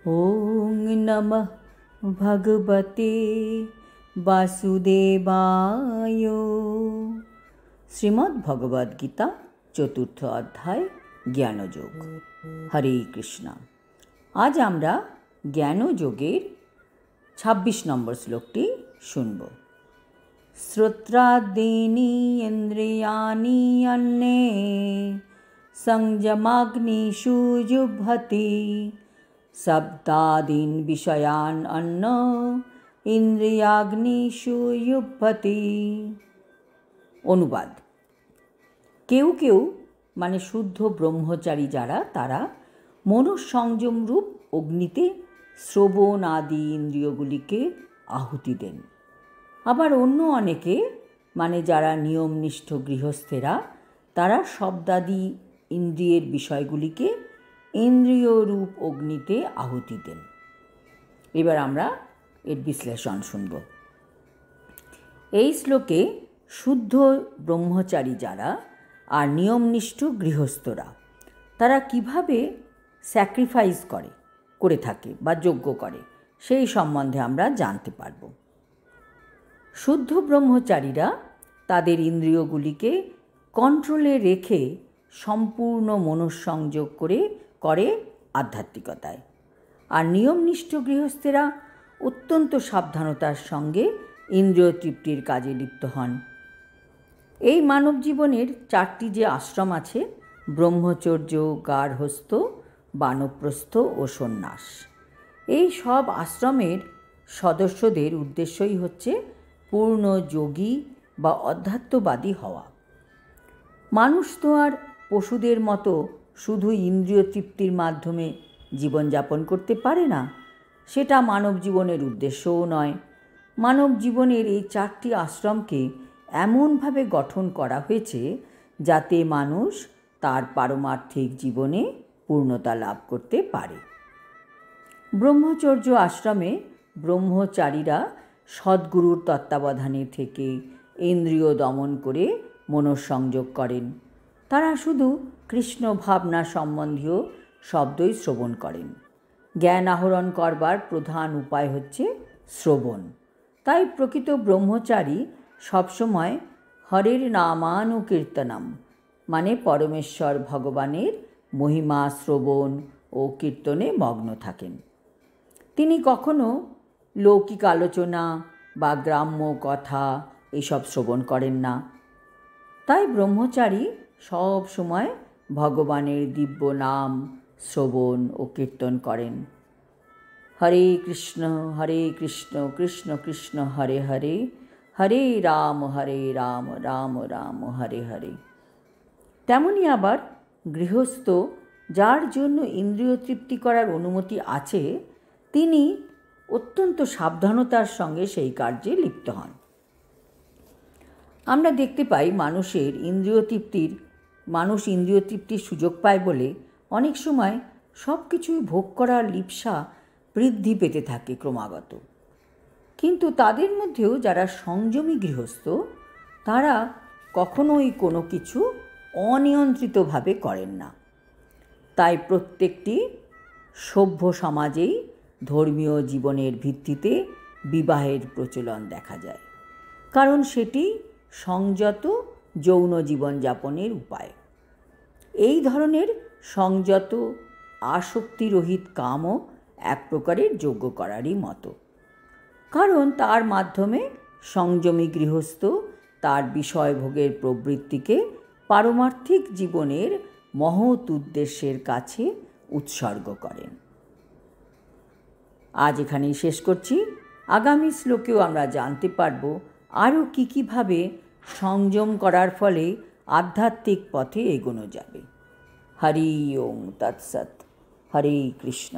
ওং নমঃ ভগবতে বাসুদেবায়। শ্রীমদ্ ভগবদ গীতা চতুর্থ অধ্যায় জ্ঞানযোগ। হরে কৃষ্ণ। আজ আমরা জ্ঞানযোগের ২৬ নম্বর শ্লোকটি শুনব। শ্রোত্রাদীনি ইন্দ্রিয়াণি অন্যে সংযমাগ্নিষু জুহ্বতি শব্দাদীন বিষয়ান অন্ন ইন্দ্রিয়াগ্নিষু জুহ্বতি। অনুবাদ: কেউ কেউ মানে শুদ্ধ ব্রহ্মচারী যারা, তারা মনঃসংযম রূপ অগ্নিতে শ্রবণ আদি ইন্দ্রিয়গুলিকে আহুতি দেন। আবার অন্য অনেকে মানে যারা নিয়মনিষ্ঠ গৃহস্থেরা, তারা শব্দাদি ইন্দ্রিয়ের বিষয়গুলিকে ইন্দ্রিয় রূপ অগ্নিতে আহুতি দেন। এবার আমরা এর বিশ্লেষণ শুনব। এই শ্লোকে শুদ্ধ ব্রহ্মচারী যারা আর নিয়মনিষ্ঠ গৃহস্থরা, তারা কিভাবে স্যাক্রিফাইস করে থাকে বা যজ্ঞ করে, সেই সম্বন্ধে আমরা জানতে পারব। শুদ্ধ ব্রহ্মচারীরা তাদের ইন্দ্রিয়গুলিকে কন্ট্রোলে রেখে সম্পূর্ণ মনঃসংযোগ করে আধ্যাত্মিকতায়, আর নিয়মনিষ্ঠ গৃহস্থেরা অত্যন্ত সাবধানতার সঙ্গে ইন্দ্রিয় তৃপ্তির কাজে লিপ্ত হন। এই মানব জীবনের 4টি যে আশ্রম আছে, ব্রহ্মচর্য, গার্হস্থ, বানপ্রস্থ ও সন্ন্যাস, এই সব আশ্রমের সদস্যদের উদ্দেশ্যই হচ্ছে পূর্ণ যোগী বা অধ্যাত্মবাদী হওয়া। মানুষ তো আর পশুদের মতো শুধু ইন্দ্রিয় তৃপ্তির মাধ্যমে জীবনযাপন করতে পারে না, সেটা মানব জীবনের উদ্দেশ্যও নয়। মানব জীবনের এই 4টি আশ্রমকে এমনভাবে গঠন করা হয়েছে যাতে মানুষ তার পারমার্থিক জীবনে পূর্ণতা লাভ করতে পারে। ব্রহ্মচর্য আশ্রমে ব্রহ্মচারীরা সদ্গুরুর তত্ত্বাবধানে থেকে ইন্দ্রিয় দমন করে মনঃসংযোগ করেন। তারা শুধু কৃষ্ণ ভাবনা সম্বন্ধীয় শব্দই শ্রবণ করেন। জ্ঞান আহরণ করবার প্রধান উপায় হচ্ছে শ্রবণ। তাই প্রকৃত ব্রহ্মচারী সবসময় হরের নামানুকীর্তনম মানে পরমেশ্বর ভগবানের মহিমা শ্রবণ ও কীর্তনে মগ্ন থাকেন। তিনি কখনো লৌকিক আলোচনা বা গ্রাম্য কথা এসব শ্রবণ করেন না। তাই ব্রহ্মচারী সব সময় ভগবানের দিব্য নাম শ্রবণ ও কীর্তন করেন। হরে কৃষ্ণ কৃষ্ণ কৃষ্ণ হরে হরে, হরে রাম রাম রাম হরে হরে। তেমনি আবার গৃহস্থ, যার জন্য ইন্দ্রিয় তৃপ্তি করার অনুমতি আছে, তিনি অত্যন্ত সাবধানতার সঙ্গে সেই কার্যে লিপ্ত হন। আমরা দেখতে পাই মানুষ ইন্দ্রিয় তৃপ্তির সুযোগ পায় বলে অনেক সময় সব কিছুই ভোগ করার লিপ্সা বৃদ্ধি পেতে থাকে ক্রমাগত। কিন্তু তাদের মধ্যেও যারা সংযমী গৃহস্থ, তারা কখনোই কোনো কিছু অনিয়ন্ত্রিতভাবে করেন না। তাই প্রত্যেকটি সভ্য সমাজেই ধর্মীয় জীবনের ভিত্তিতে বিবাহের প্রচলন দেখা যায়, কারণ সেটি সংযত যৌন জীবনযাপনের উপায়। এই ধরনের সংযত আসক্তিরহিত কামও এক প্রকারের যজ্ঞ করারই মতো, কারণ তার মাধ্যমে সংযমী গৃহস্থ তার বিষয়ভোগের প্রবৃত্তিকে পারমার্থিক জীবনের মহৎ উদ্দেশ্যের কাছে উৎসর্গ করেন। আজ এখানেই শেষ করছি। আগামী শ্লোকেও আমরা জানতে পারব আরও কীভাবে সংযম করার ফলে আধ্যাত্মিক পথে এগোনো যাবে। হরি ওম তৎসৎ। হরে কৃষ্ণ।